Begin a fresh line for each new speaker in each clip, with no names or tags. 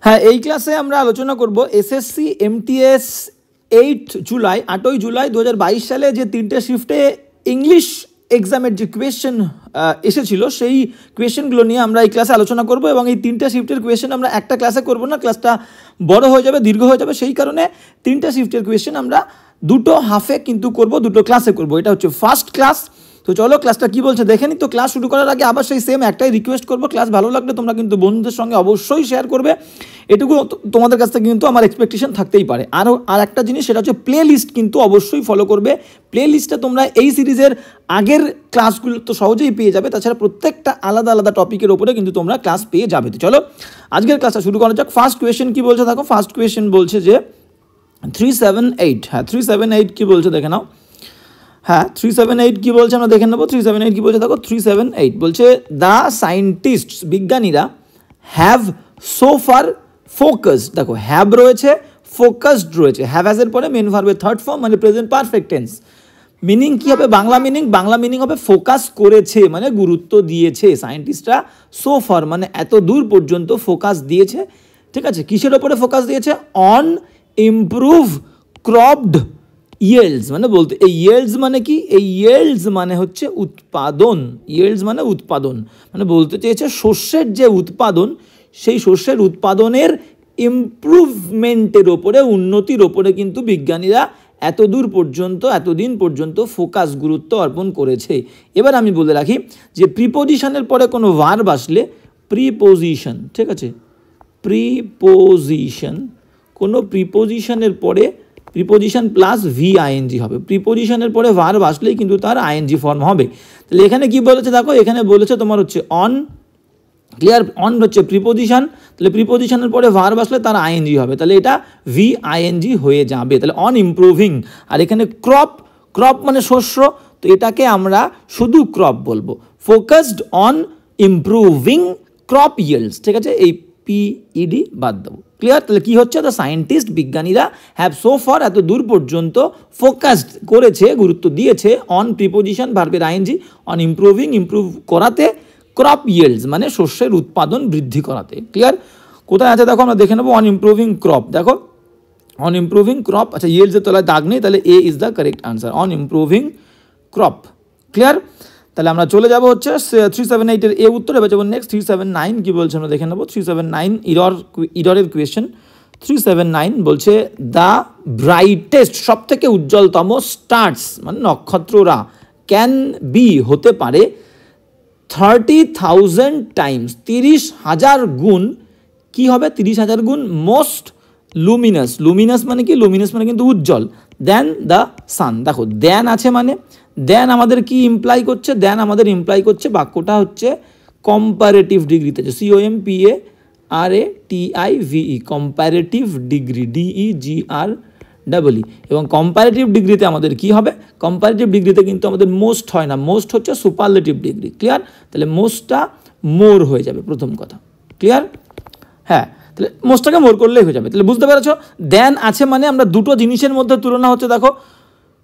হ্যাঁ, এই ক্লাসে আমরা আলোচনা করব এসএসসি এমটিএস 8 জুলাই 8ই জুলাই 2022 সালে যে তিনটে শিফটে ইংলিশ এক্সামের যে কোয়েশ্চেন এসেছিল সেই কোয়েশ্চেনগুলো নিয়ে আমরা এই ক্লাসে আলোচনা করব। এবং এই তিনটে শিফটের কোয়েশ্চেন আমরা একটা ক্লাসে করব না, ক্লাসটা বড় হয়ে যাবে, দীর্ঘ হয়ে যাবে। সেই কারণে তিনটে শিফটের কোয়েশ্চেন আমরা দুটো হাফে কিন্তু করব, দুটো ক্লাসে করব। এটা হচ্ছে ফার্স্ট ক্লাস। তো চলো ক্লাসটা কি বলছে দেখে নি। তো ক্লাস শুরু করার আগে আবার সেই সেম একটাই রিকোয়েস্ট করবো, ক্লাস ভালো লাগলে তোমরা কিন্তু বন্ধুদের সঙ্গে অবশ্যই শেয়ার করবে। এটুকু তোমাদের কাছ থেকে কিন্তু আমার এক্সপেকটেশন থাকতেই পারে। আর একটা জিনিস, সেটা হচ্ছে প্লে লিস্ট কিন্তু অবশ্যই ফলো করবে। প্লে লিস্টে তোমরা এই সিরিজের আগের ক্লাসগুলো তো সহজেই পেয়ে যাবে, তাছাড়া প্রত্যেকটা আলাদা আলাদা টপিকের ওপরে কিন্তু তোমরা ক্লাস পেয়ে যাবে। তো চলো আজকের ক্লাসটা শুরু করা যাক। ফার্স্ট কোয়েশ্চেন কি বলছে দেখো। ফার্স্ট কোয়েশ্চেন বলছে যে 378, হ্যাঁ 378 কি বলছে দেখে নাও। হ্যাঁ 378 কি বলছে আমরা দেখে নেবো। 378 কি বলছে দেখো। 378 বলছে দ্য সায়েন্টিস্টস, বিজ্ঞানীরা হ্যাভ সো ফার ফোকাসড। দেখো হ্যাভ রয়েছে, ফোকাসড রয়েছে। হ্যাভ হ্যাজের পরে মেন ভার্বের থার্ড ফর্ম মানে প্রেজেন্ট পারফেক্ট টেন্স। মিনিং কি হবে? বাংলা মিনিং হবে ফোকাস করেছে মানে গুরুত্ব দিয়েছে। সায়েন্টিস্টরা সো ফার মানে এত দূর পর্যন্ত ফোকাস দিয়েছে। ঠিক আছে, কিসের ওপরে ফোকাস দিয়েছে? On improve cropped yields. মানে বলতে এই ইয়েল্ডস মানে কি? এই ইয়েল্ডস মানে হচ্ছে উৎপাদন। ইয়েল্ডস মানে উৎপাদন, মানে বলতে চেয়েছে শস্যের যে উৎপাদন, সেই শস্যের উৎপাদনের ইমপ্রুভমেন্টের ওপরে, উন্নতির ওপরে কিন্তু বিজ্ঞানীরা এতদিন পর্যন্ত ফোকাস, গুরুত্ব অর্পণ করেছে। এবার আমি বলে রাখি যে প্রিপোজিশনের পরে কোনো ভার্ব আসলে, প্রিপোজিশন, ঠিক আছে, প্রিপোজিশন, কোনো প্রিপোজিশনের পরে প্রিপোজিশন প্লাস VING হবে। প্রিপোজিশনের পরে ভার্ব আসলেই কিন্তু তার ING ফর্ম হবে। তাহলে এখানে কি বলেছে দেখো, এখানে বলেছে তোমার হচ্ছে অন, ক্লিয়ার? অন হচ্ছে প্রিপোজিশন, তাহলে প্রিপোজিশনের পরে ভার্ব আসলে তার ING হবে, তাহলে এটা VING হয়ে যাবে। তাহলে অন ইমপ্রুভিং। আর এখানে ক্রপ মানে শস্য, তো এটাকে আমরা শুধু ক্রপ বলবো। ফোকাসড অন ইমপ্রুভিং ক্রপ ইয়েল্ডস, ঠিক আছে, এই PED বাদ দেবো। ক্লিয়ার? তাহলে কি হচ্ছে? দ্য সায়েন্টিস্ট, বিজ্ঞানীরা হ্যাভ সো ফার এত দূর পর্যন্ত ফোকাসড করেছে, গুরুত্ব দিয়েছে অন প্রিপোজিশন ভার্বের ING, অন ইমপ্রুভিং ইমপ্রুভ করাতে, ক্রপ ইয়েল্ডস মানে শস্যের উৎপাদন বৃদ্ধি করাতে। ক্লিয়ার? কোথায় আছে দেখো, আমরা দেখে নেবো। অন ইমপ্রুভিং ক্রপ, দেখো অন ইমপ্রুভিং ক্রপ, আচ্ছা ইয়েল্ডসের তলায় দাগ নেই, তাহলে A is the correct answer, on improving crop. Clear? তাহলে আমরা চলে যাবো হচ্ছে 378-এর A উত্তর। এবার যাবো নেক্সট 379 কি বলছে আমরা দেখে নেবো। 379 ইররের কোয়েশ্চেন। 379 বলছে দ্য ব্রাইটেস্ট, সব থেকে উজ্জ্বলতম, স্টার্স মানে নক্ষত্ররা, ক্যান বি হতে পারে 30,000 টাইমস 30,000 গুণ, কি হবে? 30,000 গুণ মোস্ট লুমিনাস। লুমিনাস মানে কি? লুমিনাস মানে কিন্তু উজ্জ্বল। দেন দ্য সান। দেখো দেন আছে মানে দেন আমাদের কি ইমপ্লাই করছে? দেন আমাদের ইমপ্লাই করছে, বাক্যটা হচ্ছে কম্পারেটিভ ডিগ্রিতে, COMPARATIVE, কম্পারেটিভ ডিগ্রি, DEGREE। এবং কম্পারেটিভ ডিগ্রিতে আমাদের কি হবে? কম্পারেটিভ ডিগ্রিতে কিন্তু আমাদের মোস্ট হয় না, মোস্ট হচ্ছে সুপারলেটিভ ডিগ্রি। ক্লিয়ার? তাহলে মোস্টটা মোর হয়ে যাবে, প্রথম কথা। ক্লিয়ার? হ্যাঁ, তাহলে মোস্টটাকে মোর করলেই হয়ে যাবে। তাহলে বুঝতে পেরেছো? দেন আছে মানে আমরা দুটো জিনিসের মধ্যে তুলনা হচ্ছে। দেখো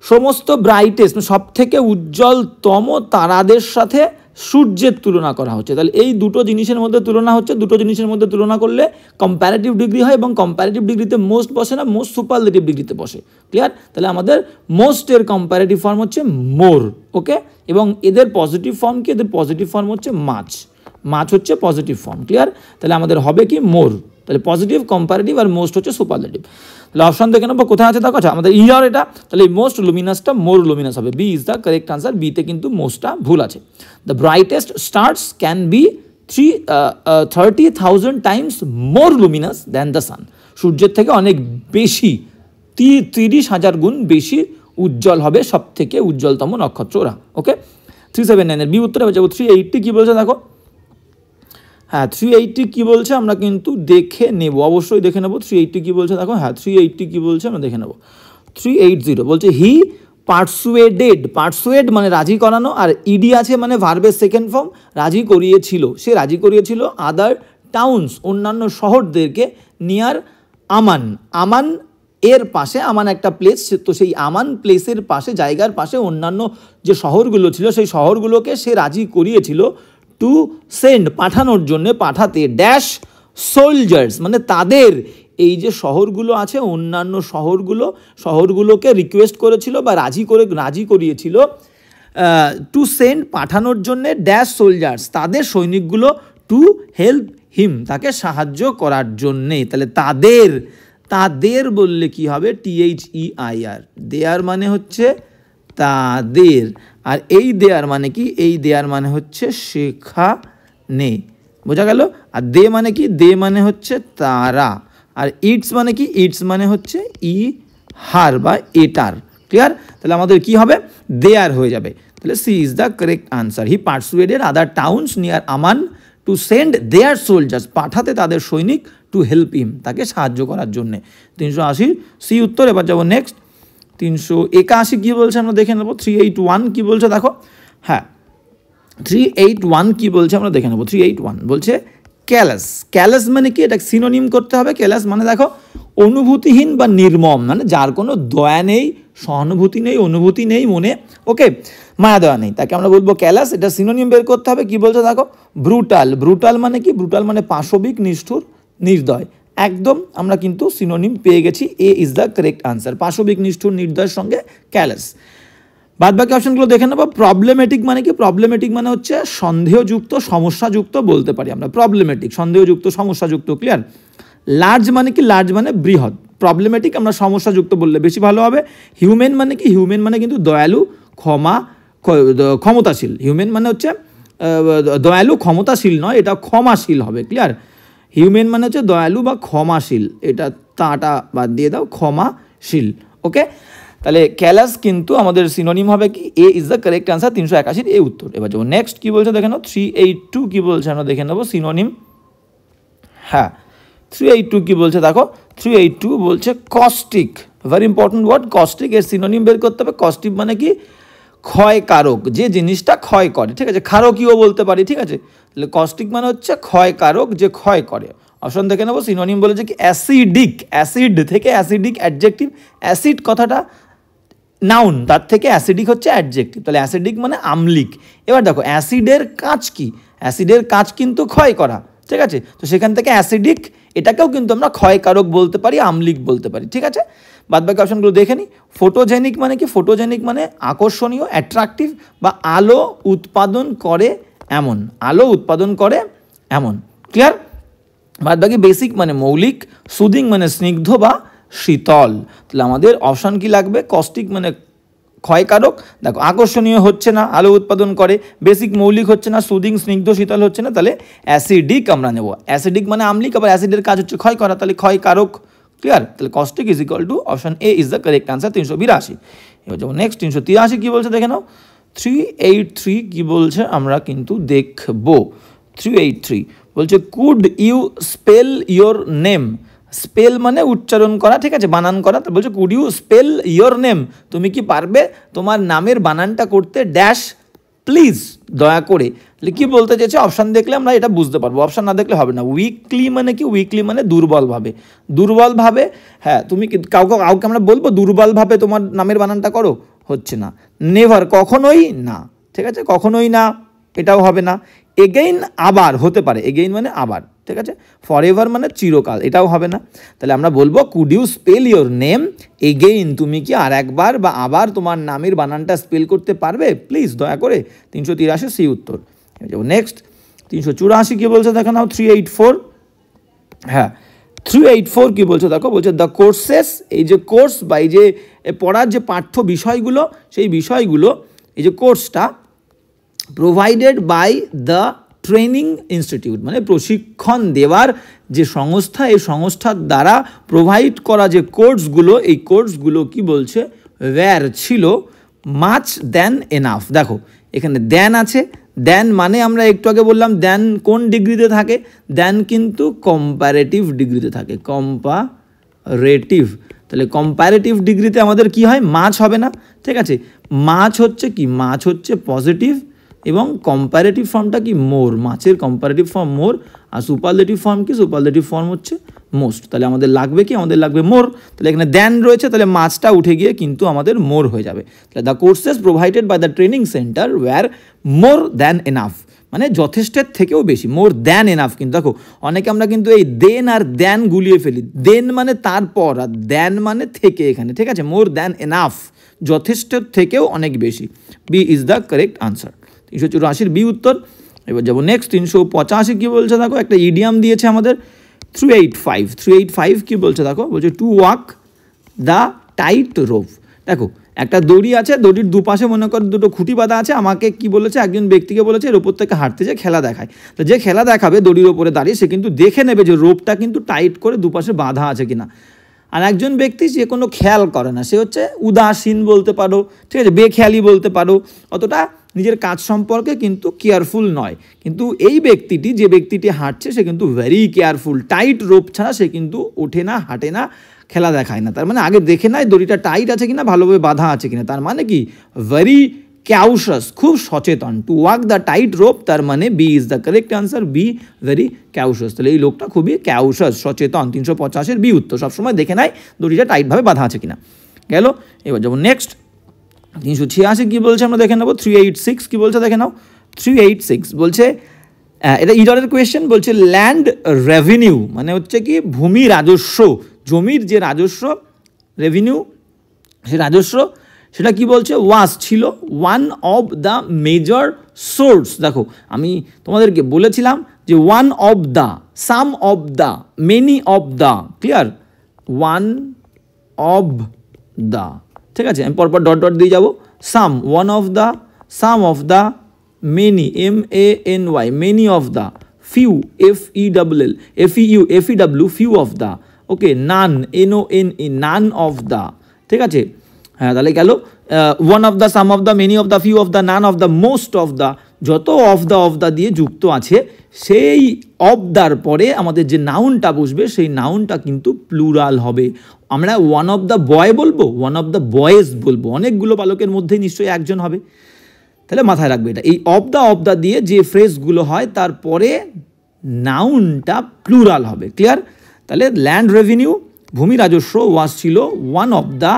সমস্ত ব্রাইটেস্ট সব থেকে উজ্জ্বলতম তারাদের সাথে সূর্যের তুলনা করা হচ্ছে। তাহলে এই দুটো জিনিসের মধ্যে তুলনা হচ্ছে, দুটো জিনিসের মধ্যে তুলনা করলে কম্প্যারেটিভ ডিগ্রি হয়, এবং কম্প্যারেটিভ ডিগ্রিতে মোস্ট বসে না, মোস্ট সুপারলেটিভ ডিগ্রিতে বসে। ক্লিয়ার? তাহলে আমাদের মোস্টের কম্প্যারেটিভ ফর্ম হচ্ছে মোর। ওকে, এবং এদের পজিটিভ ফর্ম কি? এদের পজিটিভ ফর্ম হচ্ছে মাছ হচ্ছে পজিটিভ ফর্ম। ক্লিয়ার? তাহলে আমাদের হবে কি? মোর। তাহলে পজিটিভ, কম্প্যারেটিভ আর মোস্ট হচ্ছে সুপারলেটিভ। তাহলে অপশন দেখে নেবো কোথায় আছে দেখো। আচ্ছা আমাদের ইআর এটা, তাহলে এই মোস্ট লুমিনাসটা মোর লুমিনাস হবে। B is the correct answer. বিতে কিন্তু মোস্টটা ভুল আছে। The brightest stars can be 30,000 times more Luminous than the sun. সূর্যের থেকে অনেক বেশি, 30,000 গুণ বেশি উজ্জ্বল হবে সব থেকে উজ্জ্বলতম নক্ষত্র ওরা। ওকে, 379-এর B উত্তরে যাবো। 380 কি বলছে দেখো। হ্যাঁ 380 কি বলছে আমরা কিন্তু দেখে নেব, অবশ্যই দেখে নেব। 380 কি বলছে দেখো। হ্যাঁ 380 কি বলছে আমরা দেখে নেব। 380 বলছে হি পারসুয়েড মানে রাজি করানো, আর ইডি আছে মানে ভার্বের সেকেন্ড ফর্ম, রাজি করিয়েছিল, সে রাজি করিয়েছিল আদার টাউনস, অন্যান্য শহরদেরকে, নিয়ার আমান এর পাশে, আমান একটা প্লেস, তো সেই আমান প্লেসের পাশে, জায়গার পাশে অন্যান্য যে শহরগুলো ছিল সেই শহরগুলোকে সে রাজি করিয়েছিল টু সেন্ড পাঠানোর জন্য, পাঠাতে, ড্যাশ সোলজার্স মানে তাদের এই যে শহরগুলো আছে অন্যান্য শহরগুলোকে রিকোয়েস্ট করেছিল বা রাজি করিয়েছিল টু সেন্ড পাঠানোর জন্যে ড্যাশ সোলজার্স তাদের সৈনিকগুলো টু হেল্প হিম তাকে সাহায্য করার জন্যে। তাহলে তাদের বললে কি হবে THEIR, দেয়ার মানে হচ্ছে তাদের, আর এই দেয়ার মানে কি, এই দেয়ার মানে হচ্ছে সেখানে, বোঝা গেল। আর দে মানে কি, দে মানে হচ্ছে তারা, আর ইটস মানে কি, ইটস মানে হচ্ছে হার বা এটার, ক্লিয়ার। তাহলে আমাদের কি হবে, দেয়ার হয়ে যাবে। তাহলে C is the correct answer. He persuaded other towns near আমান টু সেন্ড দেয়ার সোলজার্স, পাঠাতে তাদের সৈনিক, টু হেল্প হিম তাকে সাহায্য করার জন্যে। 380 সি উত্তর। এবার যাবো নেক্সট 381 কী বলছে আমরা দেখে নেবো। 381 কী বলছে দেখো, হ্যাঁ 381 কী বলছে আমরা দেখে নেবো। 381 বলছে ক্যালাস। ক্যালাস মানে কি, এটা সিনোনিম করতে হবে। ক্যালাস মানে দেখো অনুভূতিহীন বা নির্মম, মানে যার কোনো দয়া নেই, সহানুভূতি নেই, অনুভূতি নেই মনে, ওকে, মায়া দয়া নেই, তাকে আমরা বলবো ক্যালাস। এটা সিনোনিম বের করতে হবে। কি বলছে দেখো, ব্রুটাল। ব্রুটাল মানে কি, ব্রুটাল মানে পাশবিক, নিষ্ঠুর, নির্দয়। একদম আমরা কিন্তু সিনোনিম পেয়ে গেছি, এ ইজ দ্য কারেক্ট আনসার। পাশবিক, নিষ্ঠুর, নির্দয়ের সঙ্গে ক্যালাস। বাদ বাকি অপশনগুলো দেখে নেবো। প্রবলেমেটিক মানে কি, প্রবলেমেটিক মানে হচ্ছে সন্দেহযুক্ত, সমস্যাযুক্ত বলতে পারি আমরা। প্রবলেমেটিক সন্দেহযুক্ত, সমস্যাযুক্ত, ক্লিয়ার। লার্জ মানে কি, লার্জ মানে বৃহৎ। প্রবলেমেটিক আমরা সমস্যাযুক্ত বললে বেশি ভালো হবে। হিউম্যান মানে কি, হিউম্যান মানে কিন্তু দয়ালু, ক্ষমতাশীল। হিউম্যান মানে হচ্ছে দয়ালু, ক্ষমতাশীল নয়, এটা ক্ষমাশীল হবে, ক্লিয়ার। হিউম্যান মানে হচ্ছে দয়ালু বা ক্ষমাশীল, এটা তাটা বাদ দিয়ে দাও, ক্ষমাশীল, ওকে। তাহলে ক্যালাস কিন্তু আমাদের সিনোনিম হবে কি, এ ইজ দ্য কারেক্ট আনসার। 381 এ উত্তর। এবার যাবো নেক্সট কী বলছে দেখে নাও। 382 কী বলছে আমরা দেখে নেবো সিনোনিম। হ্যাঁ 382 কী বলছে দেখো, 382 বলছে caustic. Very important word caustic. এর সিনোনিম বের করতে হবে। কস্টিক মানে কি, ক্ষয়কারক, যে জিনিসটা ক্ষয় করে, ঠিক আছে। ক্ষারকীয় বলতে পারি, ঠিক আছে। তাহলে কস্টিক মানে হচ্ছে ক্ষয়কারক, যে ক্ষয় করে। অপশন দেখে নেবো। সিনোনিম বলেছে কি অ্যাসিডিক। অ্যাসিড থেকে অ্যাসিডিক, অ্যাডজেক্টিভ। অ্যাসিড কথাটা নাউন, তার থেকে অ্যাসিডিক হচ্ছে অ্যাডজেক্টিভ। তাহলে অ্যাসিডিক মানে আম্লিক। এবার দেখো অ্যাসিডের কাজ কি, অ্যাসিডের কাজ কিন্তু ক্ষয় করা, ঠিক আছে। তো সেখান থেকে অ্যাসিডিক, এটাকেও কিন্তু আমরা ক্ষয়কারক বলতে পারি, আম্লিক বলতে পারি, ঠিক আছে। বাদ বাকি অপশনগুলো দেখে নিই। ফোটোজেনিক মানে কি, ফোটোজেনিক মানে আকর্ষণীয়, অ্যাট্রাকটিভ বা আলো উৎপাদন করে এমন, আলো উৎপাদন করে এমন, ক্লিয়ার। বাদ বাকি বেসিক মানে মৌলিক, সুদিং মানে স্নিগ্ধ বা শীতল। তাহলে আমাদের অপশান কি লাগবে, কস্টিক মানে ক্ষয়কারক, দেখো আকর্ষণীয় হচ্ছে না, আলো উৎপাদন করে, বেসিক মৌলিক হচ্ছে না, সুদিং স্নিগ্ধ শীতল হচ্ছে না, তাহলে অ্যাসিডিক আমরা নেব। অ্যাসিডিক মানে আম্লিক, আবার অ্যাসিডের কাজ হচ্ছে ক্ষয় করা, তাহলে ক্ষয়কারক, ক্লিয়ার। তাহলে caustic is equal two option A is the correct answer. 382। এবার যাবো নেক্সট 383 কী বলছে দেখে নাও। 383 কী বলছে আমরা কিন্তু দেখবো। 383 বলছে could you spell your name. Spell মানে উচ্চারণ করা, ঠিক আছে, বানান করা। তো বলছে could you spell your name, তুমি কি পারবে তোমার নামের বানানটা করতে, ড্যাশ প্লিজ, দয়া করে। তাহলে কী বলতে চাইছে, অপশান দেখলে আমরা এটা বুঝতে পারবো, অপশান না দেখলে হবে না। উইকলি মানে কি, উইকলি মানে দুর্বলভাবে, দুর্বলভাবে। হ্যাঁ তুমি কাউকে আমরা বলবো দুর্বলভাবে তোমার নামের বানানটা করো, হচ্ছে না। নেভার কখনোই না, ঠিক আছে, কখনোই না, এটাও হবে না। এগেইন আবার হতে পারে, এগেইন মানে আবার, ঠিক আছে। ফরএভার মানে চিরকাল, এটাও হবে না। তাহলে আমরা বলবো could you spell your name again, তুমি কি আর একবার বা আবার তোমার নামের বানানটা স্পেল করতে পারবে প্লিজ, দয়া করে। 383 সি উত্তর। নেক্সট 384 কী বলছে দেখো নাও। 384, হ্যাঁ 384 কী বলছে দেখো, বলছে দ্য কোর্সেস, এই যে কোর্স বা এই যে পড়ার যে পাঠ্য বিষয়গুলো, সেই বিষয়গুলো, এই যে কোর্সটা provided by the training institute, মানে প্রশিক্ষণ দেওয়ার যে সংস্থা, এই সংস্থার দ্বারা প্রোভাইড করা যে কোর্সগুলো, এই কোর্সগুলো কি বলছে, ওয়্যার ছিল মাচ দ্যান এনাফ। দেখো এখানে দ্যান আছে, দ্যান মানে আমরা একটু আগে বললাম দ্যান কোন ডিগ্রিতে থাকে, দ্যান কিন্তু কম্পারেটিভ ডিগ্রিতে থাকে, কম্পারেটিভ। তাহলে কম্পারেটিভ ডিগ্রিতে আমাদের কি হয়, মাছ হবে না, ঠিক আছে। মাছ হচ্ছে কি, মাছ হচ্ছে পজিটিভ, এবং কম্পারেটিভ ফর্মটা কি, মোর। মাছের কম্পারেটিভ ফর্ম মোর, আর সুপারলেটিভ ফর্ম কি, সুপারলেটিভ ফর্ম হচ্ছে মোস্ট। তাহলে আমাদের লাগবে কি, আমাদের লাগবে মোর। তাহলে এখানে দ্যান রয়েছে, তাহলে মাছটা উঠে গিয়ে কিন্তু আমাদের মোর হয়ে যাবে। তাহলে the courses provided by the training centre were more than enough, মানে যথেষ্টের থেকেও বেশি, মোর দ্যান এনাফ। কিন্তু দেখো অনেকে আমরা কিন্তু এই দেন আর দ্যান গুলিয়ে ফেলি, দেন মানে তারপর আর দ্যান মানে থেকে এখানে, ঠিক আছে, মোর দ্যান এনাফ, যথেষ্টের থেকেও অনেক বেশি। B is the correct answer, 384 B উত্তর। এবার যাবো নেক্সট 385 কী বলছে দেখো, একটা ইডিয়াম দিয়েছে আমাদের 385 কী বলছে দেখো, বলছে two walk the tight rope. দেখো একটা দড়ি আছে, দড়ির দুপাশে মনে করো দুটো খুঁটি বাঁধা আছে, আমাকে কি বলেছে, একজন ব্যক্তিকে বলেছে এর ওপর থেকে হাঁটতে যে খেলা দেখায়, তো যে খেলা দেখাবে দড়ির ওপরে দাঁড়িয়ে সে কিন্তু দেখে নেবে যে রোপটা কিন্তু টাইট করে দুপাশে বাঁধা আছে কিনা। আর একজন ব্যক্তি যে কোনো খেয়াল করে না, সে হচ্ছে উদাসীন বলতে পারো, ঠিক আছে, বেখেয়ালি বলতে পারো, অতটা নিজের কাজ সম্পর্কে কিন্তু কেয়ারফুল নয়। কিন্তু এই ব্যক্তিটি, যে ব্যক্তিটি হাঁটছে সে কিন্তু ভেরি কেয়ারফুল, টাইট রোপ ছাড়া সে কিন্তু ওঠে না, হাঁটে না, খেলা দেখায় না। তার মানে আগে দেখে নেয় দড়িটা টাইট আছে কিনা, ভালোভাবে বাঁধা আছে কিনা, তার মানে কি ভেরি ক্যাউশাস, খুব সচেতন। To walk the tightrope, তার মানে B is the correct answer, be very cautious. তাহলে এই লোকটা খুবই ক্যাউশাস, সচেতন, 385 বি উত্তর, সবসময় দেখে নেয় দড়িটা টাইটভাবে বাঁধা আছে কিনা। গেল। এবার যাবো নেক্সট 386 কী বলছে আমরা দেখে নেবো। 386 কী বলছে দেখে নাও। 386 বলছে, এটা ইডারের কোয়েশ্চেন, বলছে ল্যান্ড রেভিনিউ মানে হচ্ছে কি ভূমি রাজস্ব, জমির যে রাজস্ব, রেভিনিউ সে রাজস্ব, সেটা কি বলছে, ওয়াজ ছিল one of the major source. দেখো আমি তোমাদেরকে বলেছিলাম যে one of the, some of the, many of the, clear, one of the, ঠিক আছে, আমি পরপর ডট ডট দিয়ে যাবো। Some, one of the, some of the, many, MANY, many of the, few, FELL, FEW, few of the, okay, none, NONE, none of the, ঠিক আছে। হ্যাঁ তাহলে গেল one of the, some of the, many of the, few of the, naan of the, most of the, যত of the দিয়ে যুক্ত আছে, সেই অফ দ্যার পরে আমাদের যে নাউনটা বসবে সেই নাউনটা কিন্তু প্লুরাল হবে। আমরা ওয়ান অফ দ্য বয় বলবো, ওয়ান অফ দ্য বয়েজ বলবো, অনেকগুলো বালকের মধ্যে নিশ্চয়ই একজন হবে। তাহলে মাথায় রাখবে এটা, এই অফ দ্য দিয়ে যে ফ্রেজগুলো হয় তারপরে নাউনটা প্লুরাল হবে, ক্লিয়ার। তাহলে ল্যান্ড রেভিনিউ, ভূমি রাজস্ব, ওয়াজ ছিল ওয়ান অফ দ্য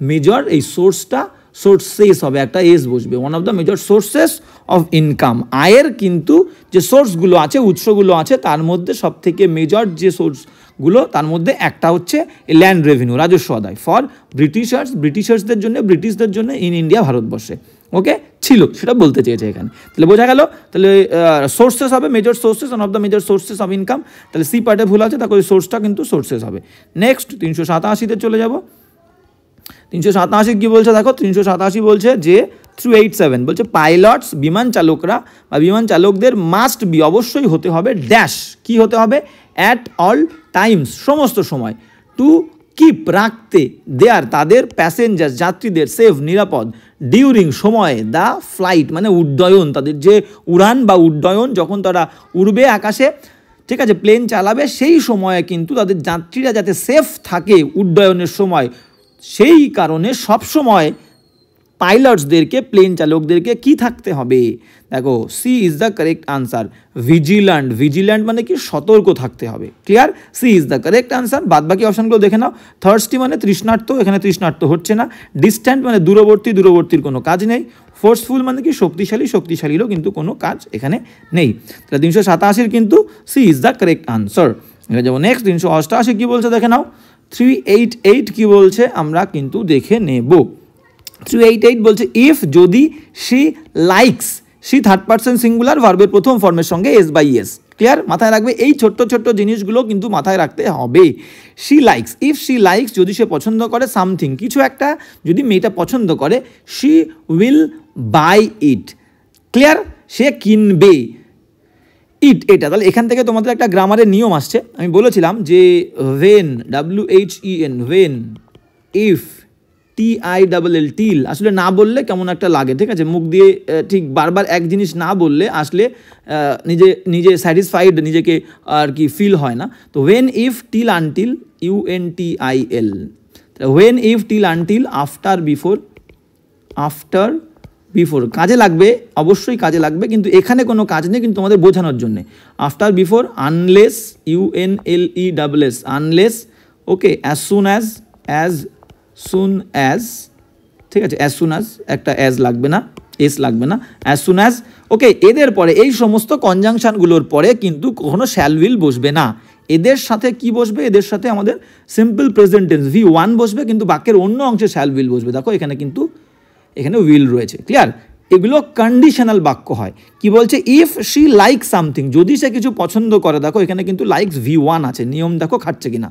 মেজর, এই সোর্সটা সোর্সেস হবে, একটা এস বসবে, one of the major sources of income. আয়ের কিন্তু যে সোর্সগুলো আছে, উৎসগুলো আছে, তার মধ্যে সব থেকে মেজর যে সোর্সগুলো, তার মধ্যে একটা হচ্ছে ল্যান্ড রেভিনিউ, রাজস্ব আদায়, ফর ব্রিটিশার্সদের জন্য, ব্রিটিশদের জন্য ইন ইন্ডিয়া, ভারতবর্ষে, ওকে, ছিল, সেটা বলতে চেয়েছে এখানে। তাহলে বোঝা গেল, তাহলে সোর্সেস হবে major sources, one of the major sources of income. তাহলে সি পার্টে ভুল আছে, তারপরে সোর্সটা কিন্তু সোর্সেস হবে। নেক্সট 387-তে চলে যাব। 387 কী বলছে দেখো, 387 বলছে যে 387 বলছে পাইলটস, বিমান চালকরা বা বিমান চালকদের মাস্ট বি, অবশ্যই হতে হবে, ড্যাশ, কি হতে হবে, অ্যাট অল টাইমস, সমস্ত সময়, টু কিপ, রাখতে, দেয়ার, তাদের প্যাসেঞ্জার, যাত্রীদের, সেফ, নিরাপদ, ডিউরিং, সময়ে, দ্য ফ্লাইট মানে উড্ডয়ন, তাদের যে উড়ান বা উড্ডয়ন, যখন তারা উড়বে আকাশে, ঠিক আছে, প্লেন চালাবে, সেই সময়ে কিন্তু তাদের যাত্রীরা যাতে সেফ থাকে উড্ডয়নের সময়, সেই কারণে সবসময় পাইলটসদেরকে, প্লেন চালকদেরকে কি থাকতে হবে, দেখো C is the correct answer, vigilant, vigilant মানে কি সতর্ক থাকতে হবে, clear, C is the correct answer. বাদ বাকি অপশানগুলো দেখে নাও। থার্স্টি মানে তৃষ্ণার্ত, এখানে তৃষ্ণার্ত হচ্ছে না। ডিস্ট্যান্ট মানে দূরবর্তী, দূরবর্তীর কোনো কাজ নেই। ফোর্সফুল মানে কি শক্তিশালী, শক্তিশালীরও কিন্তু কোনো কাজ এখানে নেই। তাহলে 387 কিন্তু C is the correct answer. এখানে যাবো নেক্সট 388 কী বলছে দেখে নাও। 388 কী বলছে আমরা কিন্তু দেখে নেব। 388 বলছে ইফ, যদি, she likes, she third person singular, ভার্বের প্রথম ফর্মের সঙ্গে এস বাই এস, ক্লিয়ার, মাথায় রাখবে, এই ছোট্ট ছোট্ট জিনিসগুলো কিন্তু মাথায় রাখতে হবে। She likes, if she likes, যদি সে পছন্দ করে সামথিং, কিছু একটা যদি মেয়েটা পছন্দ করে, she will buy it, clear, সে কিনবে। ইট এটা, তাহলে এখান থেকে তোমাদের একটা গ্রামারের নিয়ম আসছে, আমি বলেছিলাম যে when, WHEN, when, if, TILL, till, আসলে না বললে কেমন একটা লাগে, ঠিক আছে, মুখ দিয়ে ঠিক বারবার এক জিনিস না বললে আসলে নিজে স্যাটিসফাইড নিজেকে আর কি ফিল হয় না। তো when, if, till, until, UNTIL, when, if, till, until, after, before, after, before, কাজে লাগবে, অবশ্যই কাজে লাগবে, কিন্তু এখানে কোনো কাজ নেই, কিন্তু তোমাদের বোঝানোর জন্যে। After, before, unless, UNLESS, unless, okay, as soon as, as soon as, ঠিক আছে, অ্যাজ সুন অ্যাজ, একটা অ্যাজ লাগবে না, এস লাগবে না, অ্যাজ সুন অ্যাজ, ওকে, এদের পরে এই সমস্ত কনজাংশনগুলোর পরে কিন্তু কখনো শ্যাল উইল বসবে না। এদের সাথে কি বসবে? এদের সাথে আমাদের সিম্পল প্রেজেন্ট টেন্স V1 বসবে, কিন্তু বাক্যের অন্য অংশে শ্যাল উইল বসবে। দেখো এখানে কিন্তু এখানে উইল রয়েছে, ক্লিয়ার? এগুলো কন্ডিশনাল বাক্য হয়। কি বলছে? ইফ শি লাইক সামথিং, যদি সে কিছু পছন্দ করে। দেখো এখানে কিন্তু লাইকস V1 আছে, নিয়ম দেখো খাটছে কিনা।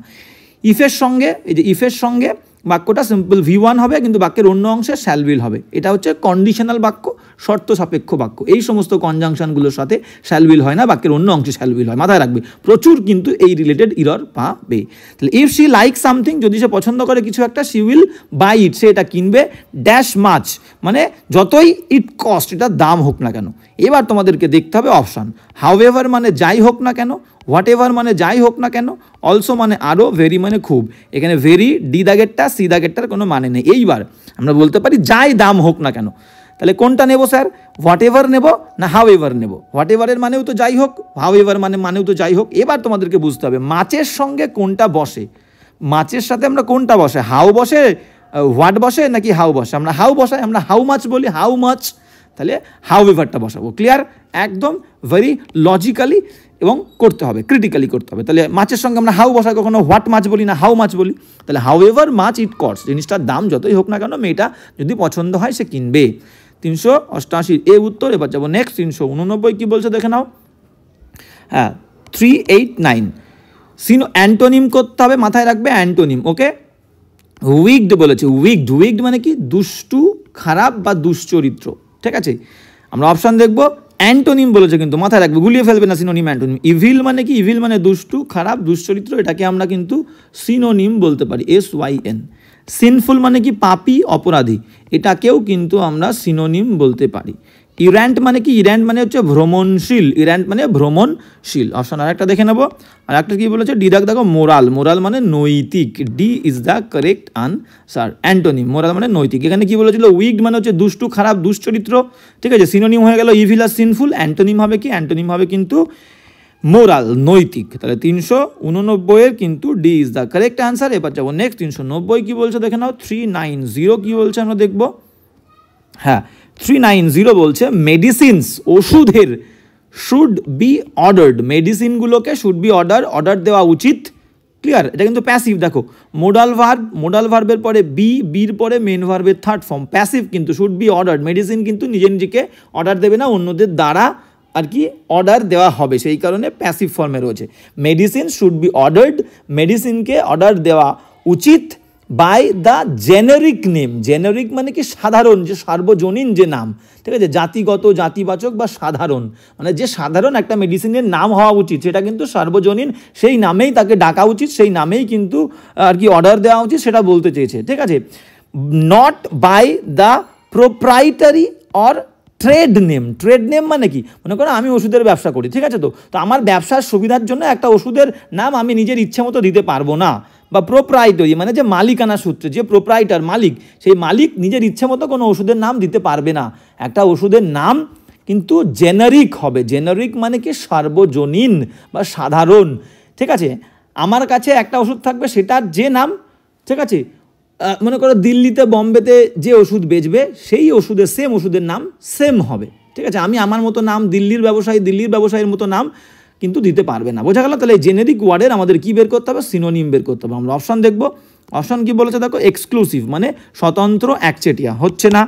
ইফের সঙ্গে, এই যে ইফের সঙ্গে বাক্যটা সিম্পল V1 হবে, কিন্তু বাক্যের অন্য অংশে শ্যাল উইল হবে। এটা হচ্ছে কন্ডিশনাল বাক্য, শর্ত সাপেক্ষ বাক্য। এই সমস্ত কনজাংশনগুলোর সাথে শ্যাল উইল হয় না, বাক্যের অন্য অংশে শ্যাল উইল হয়। মাথায় রাখবে, প্রচুর কিন্তু এই রিলেটেড ইরর পাবে। তাহলে ইফ শি লাইক সামথিং, যদি সে পছন্দ করে কিছু একটা, শি উইল বাই ইট, সে এটা কিনবে। ড্যাশ মাচ, মানে যতই ইট কস্ট, এটার দাম হোক না কেন। এবার তোমাদেরকে দেখতে হবে অপশান। হাউএভার মানে যাই হোক না কেন, হোয়াট এভার মানে যাই হোক না কেন, অলসো মানে আরও, ভেরি মানে খুব। এখানে ভেরি ডি দাগেরটা সি দাগেরটার কোনো মানে নেই। এইবার আমরা বলতে পারি যাই দাম হোক না কেন। তাহলে কোনটা নেব স্যার? হোয়াট এভার নেব না হাউ এভার নেব? হোয়াট এভারের মানেও তো যাই হোক, হাউ এভার মানেও তো যাই হোক। এবার তোমাদেরকে বুঝতে হবে মাচের সঙ্গে কোনটা বসে। মাচের সাথে আমরা কোনটা বসে? হাউ বসে, হোয়াট বসে নাকি হাউ বসে? আমরা হাউ বসাই, আমরা হাউ মাচ বলি, হাউ মাচ। তাহলে হাউ এভারটা বসাবো, ক্লিয়ার? একদম ভেরি লজিক্যালি এবং করতে হবে, ক্রিটিক্যালি করতে হবে। তাহলে মাছের সঙ্গে আমরা হাউ বসাই, কখনো হোয়াট মাছ বলি না, হাউ মাছ বলি। তাহলে however much it cost, জিনিসটার দাম যতই হোক না কেন, মেয়েটা যদি পছন্দ হয় সে কিনবে। 388 এ উত্তর। এবার যাবো নেক্সট 389। কি বলছে দেখে নাও। হ্যাঁ, 389 অ্যান্টোনিম করতে হবে, মাথায় রাখবে অ্যান্টোনিম। ওকে, উইকড বলেছে। উইকড মানে কি? দুষ্টু, খারাপ বা দুশ্চরিত্র। ঠিক আছে, আমরা অপশান দেখবো। অ্যান্টোনিম বলেছে কিন্তু, মাথায় রাখবে, গুলিয়ে ফেলবে না সিনোনিম অ্যান্টোনিম। ইভিল মানে কি? ইভিল মানে দুষ্টু, খারাপ, দুশ্চরিত্র। এটাকে আমরা কিন্তু সিনোনিম বলতে পারি, SYN। সিনফুল মানে কি? পাপী, অপরাধী। এটাকেও কিন্তু আমরা সিনোনিম বলতে পারি। ইর্যান্ট মানে কি? ইর্যান্ট মানে হচ্ছে ভ্রমণশীল। ইর্যান্ট মানে ভ্রমণশীল। অপশন আর একটা দেখে নেবো। আর একটা কি বলেছে? ডি দাগ দেখো, মোরাল। মোরাল মানে নৈতিক। D is the correct answer. Antonym, moral মানে নৈতিক। এখানে কি বলেছিল? উইকড মানে হচ্ছে দুষ্টু, খারাপ, দুশ্চরিত্র। ঠিক আছে, সিনোনিম হয়ে গেল ইভিল আর সিনফুল। অ্যান্টোনিম হবে কি? অ্যান্টোনিম হবে কিন্তু মোরাল, নৈতিক। তাহলে 389 কিন্তু D is the correct answer. এবার যাবো নেক্সট 390। কি বলছে দেখে নাও। 390 কি বলছে আমরা দেখবো। হ্যাঁ, 390 বলছে মেডিসিনস, ওষুধের, শুড বি অর্ডার্ড। মেডিসিনগুলোকে শুড বি অর্ডার দেওয়া উচিত। ক্লিয়ার? এটা কিন্তু প্যাসিভ। দেখো মোডাল ভার্বের পরে বির পরে মেন ভার্বের থার্ড ফর্ম, প্যাসিভ কিন্তু। শুড বি অর্ডার্ড, মেডিসিন কিন্তু নিজেকে অর্ডার দেবে না, অন্যদের দ্বারা আর কি অর্ডার দেওয়া হবে, সেই কারণে প্যাসিভ ফর্মে রয়েছে। মেডিসিন শুড বি অর্ডার্ড, মেডিসিনকে অর্ডার দেওয়া উচিত by the generic name. Generic মানে কি? সাধারণ, যে সার্বজনীন যে নাম। ঠিক আছে, জাতিগত, জাতিবাচক বা সাধারণ, মানে যে সাধারণ একটা মেডিসিনের নাম হওয়া উচিত, সেটা কিন্তু সার্বজনীন, সেই নামেই তাকে ডাকা উচিত, সেই নামেই কিন্তু আর কি অর্ডার দেওয়া উচিত, সেটা বলতে চেয়েছে। ঠিক আছে, not by the proprietary or trade name. Trade name মানে কি? মনে করো আমি ওষুধের ব্যবসা করি, ঠিক আছে, তো আমার ব্যবসার সুবিধার জন্য একটা ওষুধের নাম আমি নিজের ইচ্ছে মতো দিতে পারবো না। বা প্রোপ্রাইটারি মানে যে মালিকানা সূত্রে, যে প্রোপ্রাইটার, মালিক, সেই মালিক নিজের ইচ্ছে মতো কোনো ওষুধের নাম দিতে পারবে না। একটা ওষুধের নাম কিন্তু জেনারিক হবে। জেনারিক মানে কি? সার্বজনীন বা সাধারণ। ঠিক আছে, আমার কাছে একটা ওষুধ থাকবে, সেটার যে নাম, ঠিক আছে, মনে করো দিল্লিতে, বম্বেতে যে ওষুধ বেচবে, সেই ওষুধের সেম ওষুধের নাম সেম হবে। ঠিক আছে, আমি আমার মতো নাম, দিল্লির ব্যবসায়ীর মতো নাম কিন্তু দিতে পারবে না। বোঝা গেল? তাহলে জেনেরিক ওয়ার্ডের আমাদের কি বের করতে হবে? সিনোনিম বের করতে হবে। আমরা অপশন দেখবো। অপশন কি বলেছে দেখো। এক্সক্লুসিভ মানে স্বতন্ত্র, একচেটিয়া, হচ্ছে না।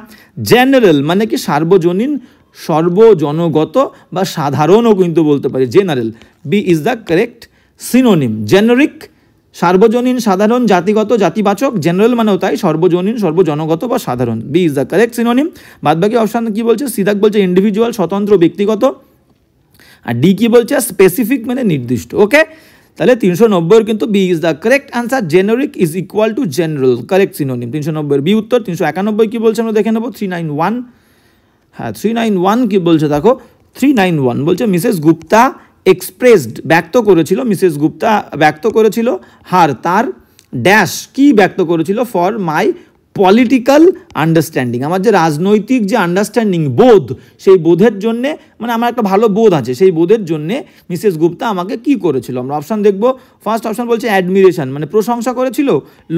জেনারেল মানে কি? সার্বজনীন, সর্বজনগত বা সাধারণও কিন্তু বলতে পারি, general. B is the correct synonym. Generic সার্বজনীন, সাধারণ, জাতিগত, জাতিবাচক। জেনারেল মানেও তাই, সর্বজনীন, সর্বজনগত বা সাধারণ। B is the correct synonym. বাদবাকি অপশন কি বলছে? সিদাক বলছে ইন্ডিভিজুয়াল, স্বতন্ত্র, ব্যক্তিগত। আর ডি কি বলছে? স্পেসিফিক মানে নির্দিষ্ট। ওকে, তাহলে 390 কিন্তু B is the correct answer. Generic is equal to general, correct synonym. 390 B উত্তর। 391 কি বলছে আমরা দেখে নেবো। 391, হ্যাঁ 391 কি বলছে দেখো। 391 বলছে মিসেস গুপ্তা এক্সপ্রেসড, ব্যক্ত করেছিল, মিসেস গুপ্তা ব্যক্ত করেছিল, হার, তার, ড্যাশ কি ব্যক্ত করেছিল, ফর মাই পলিটিক্যাল আন্ডারস্ট্যান্ডিং, আমার যে রাজনৈতিক যে আন্ডারস্ট্যান্ডিং, বোধ, সেই বোধের জন্যে, মানে আমার একটা ভালো বোধ আছে, সেই বোধের জন্যে মিসেস গুপ্তা আমাকে কি করেছিল। আমরা অপশান দেখব। ফার্স্ট অপশান বলছে অ্যাডমিরেশন, মানে প্রশংসা করেছিল।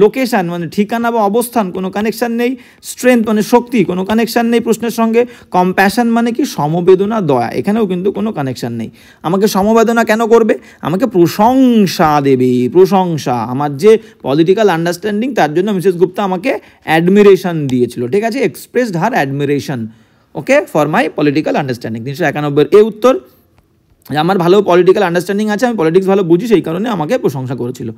লোকেশান, মানে ঠিকানা বা অবস্থান, কোনো কানেকশান নেই। স্ট্রেংথ, মানে শক্তি, কোনো কানেকশান নেই প্রশ্নের সঙ্গে। কম্প্যাশন, মানে কি সমবেদনা, দয়া, এখানেও কিন্তু কোনো কানেকশান নেই। আমাকে সমবেদনা কেন করবে? আমাকে প্রশংসা দেবে, প্রশংসা। আমার যে পলিটিক্যাল আন্ডারস্ট্যান্ডিং, তার জন্য মিসেস গুপ্তা আমাকে অ্যাডমিরেশন দিয়েছিল, ঠিক আছে, expressed her admiration, okay, for my political understanding. 391 এ উত্তর। আমার ভালো পলিটিক্যাল আন্ডারস্ট্যান্ডিং আছে, আমি পলিটিক্স ভালো বুঝি, সেই কারণে আমাকে প্রশংসা করেছিল।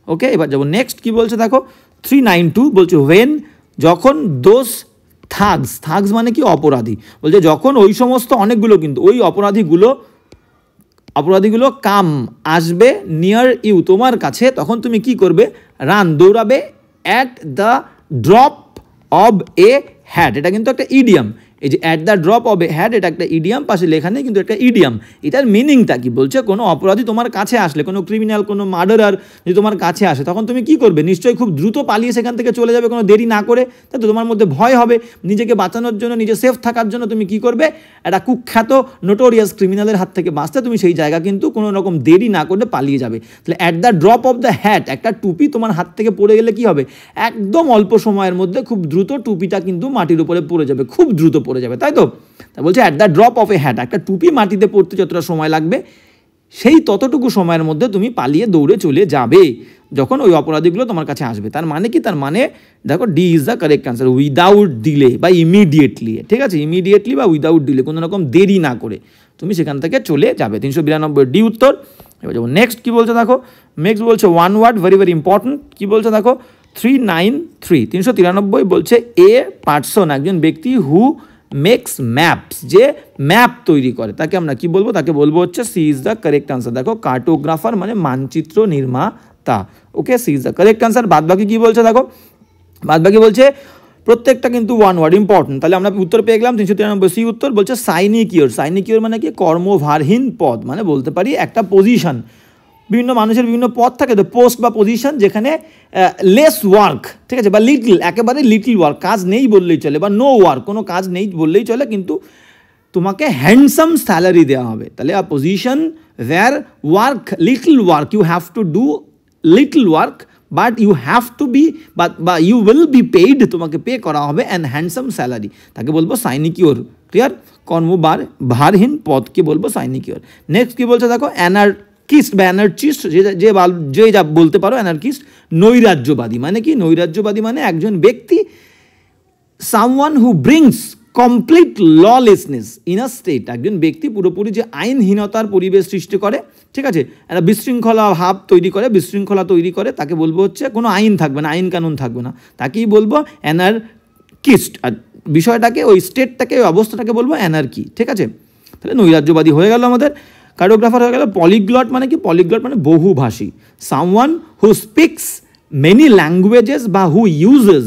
ওকে, এবার যাবো নেক্সট। কি বলছে দেখো, 392 বলছে ওয়েন, যখন দোজ থাগস, থাগস মানে কি অপরাধী, বলছে যখন ওই সমস্ত অনেকগুলো, কিন্তু ওই অপরাধীগুলো কাম আসবে নিয়ার ইউ, তোমার কাছে, তখন তুমি কি করবে? রান, দৌড়াবে। At the drop of a hat, এটা কিন্তু একটা ইডিয়াম। এই যে at the drop of a hat, এটা একটা ইডিয়াম, পাশে লেখা নেই কিন্তু একটা ইডিয়াম। এটার মিনিংটা কি? বলছে কোনো অপরাধী তোমার কাছে আসলে, কোনো ক্রিমিনাল, কোনো মার্ডারার যদি তোমার কাছে আসে, তখন তুমি কি করবে? নিশ্চয়ই খুব দ্রুত পালিয়ে সেখান থেকে চলে যাবে, কোনো দেরি না করে। তাই তো তোমার মধ্যে ভয় হবে, নিজেকে বাঁচানোর জন্য, নিজে সেফ থাকার জন্য তুমি কি করবে? একটা কুখ্যাত নোটোরিয়াস ক্রিমিনালের হাত থেকে বাঁচতে তুমি সেই জায়গা কিন্তু কোনো রকম দেরি না করে পালিয়ে যাবে। তাহলে at the drop of the hat, একটা টুপি তোমার হাত থেকে পড়ে গেলে কি হবে? একদম অল্প সময়ের মধ্যে খুব দ্রুত টুপিটা কিন্তু মাটির উপরে পড়ে যাবে, খুব দ্রুত পড়ে যাবে, তাই তো? তা বলছে at the drop of a hat, একটা টুপি মাটিতে পড়তে যতটা সময় লাগবে, সেই ততটুকু সময়ের মধ্যে তুমি পালিয়ে দৌড়ে চলে যাবে যখন ওই অপরাধীগুলো তোমার কাছে আসবে। তার মানে কি? তার মানে দেখো, D is the correct answer, without delay বা ইমিডিয়েটলি, ঠিক আছে, ইমিডিয়েটলি বা উইদাউট ডিলে, কোনো রকম দেরি না করে তুমি সেখান থেকে চলে যাবে। 392 ডি উত্তর। এবার যাবো নেক্সট। কি বলছে দেখো, নেক্সট বলছে one word, very very important. কি বলছে দেখো, 393 বলছে এ পার্সন, একজন ব্যক্তি, হু মেক্স ম্যাপস, যে ম্যাপ তৈরি করে, তাকে আমরা কি বলবো? তাকে বলবো হচ্ছে, C is the correct answer. দেখো, কার্টোগ্রাফার মানে মানচিত্র নির্মাতা, okay, C is the correct answer. বাদবাকি কি বলছে দেখো, বাদবাকি বলছে প্রত্যেকটা কিন্তু ওয়ান ওয়ার্ড ইম্পর্টেন্ট। তাহলে আমরা উত্তর পেয়ে গেলাম 393 সি উত্তর। বলছে সাইনিকিওর, সাইনিকিওর মানে কি? কর্মভারহীন পদ, মানে বলতে পারি একটা পজিশন। বিভিন্ন মানুষের বিভিন্ন পদ থাকে তো, পোস্ট বা পজিশন, যেখানে লেস ওয়ার্ক, ঠিক আছে, বা লিটল, একেবারে লিটল ওয়ার্ক, কাজ নেই বললেই চলে, বা নো ওয়ার্ক, কোনো কাজ নেই বললেই চলে, কিন্তু তোমাকে হ্যান্ডসাম স্যালারি দেওয়া হবে। তাহলে a position where work, little work, you have to do little work, but you have to be, বা ইউ উইল বি পেইড, তোমাকে পে করা হবে অ্যান্ড হ্যান্ডসাম স্যালারি, তাকে বলবো সাইনিকিওর। ক্লিয়ার? ভারহীন পদকে বলবো সাইনিকিওর। নেক্সট কি বলছে দেখো, অ্যানার্কিস্ট বা অ্যানার্চিস্ট, যে যা বলতে পারো, অ্যানার্কিস্ট নৈরাজ্যবাদী। মানে কি? নৈরাজ্যবাদী মানে একজন ব্যক্তি, someone who brings complete lawlessness in a state, একজন ব্যক্তি পুরোপুরি যে আইনহীনতার পরিবেশ সৃষ্টি করে, ঠিক আছে, একটা বিশৃঙ্খলা ভাব তৈরি করে, বিশৃঙ্খলা তৈরি করে, তাকে বলবো হচ্ছে, কোনো আইন থাকবে না, আইন কানুন থাকবে না, তাকেই বলবো অ্যানার্কিস্ট। আর বিষয়টাকে, ওই স্টেটটাকে, ওই অবস্থাটাকে বলবো অ্যানার্কি, ঠিক আছে। তাহলে নৈরাজ্যবাদী হয়ে গেল আমাদের। কার্টোগ্রাফার হয়ে গেল। পলিগ্লট মানে কি? পলিগ্লট মানে বহুভাষী, someone who speaks many languages বা হু ইউজেস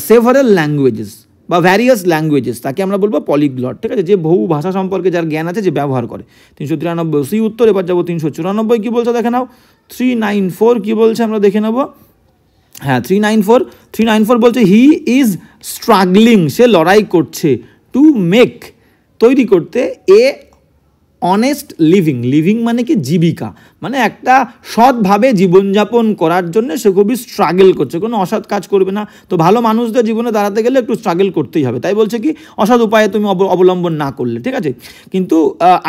সেভারাল ল্যাঙ্গুয়েজেস বা ভ্যারিয়াস ল্যাঙ্গুয়েজেস, তাকে আমরা বলবো পলিগ্লট, ঠিক আছে, যে বহু ভাষা সম্পর্কে যার জ্ঞান আছে, যে ব্যবহার করে। 393 সি উত্তর। এবার যাবো 394। কি বলছে দেখে নাও। 394 কি বলছে আমরা দেখে নেব। হ্যাঁ, 394 বলছে হি ইজ স্ট্রাগলিং, সে লড়াই করছে, টু মেক, তৈরি করতে, এ অনেস্ট লিভিং, লিভিং মানে কি? জীবিকা, মানে একটা সৎভাবে জীবনযাপন করার জন্য সে খুবই স্ট্রাগল করছে, কোনো অসৎ কাজ করবে না। তো ভালো মানুষদের জীবনে দাঁড়াতে গেলে একটু স্ট্রাগল করতেই হবে, তাই বলছে কি অসৎ উপায়ে তুমি অবলম্বন না করলে, ঠিক আছে। কিন্তু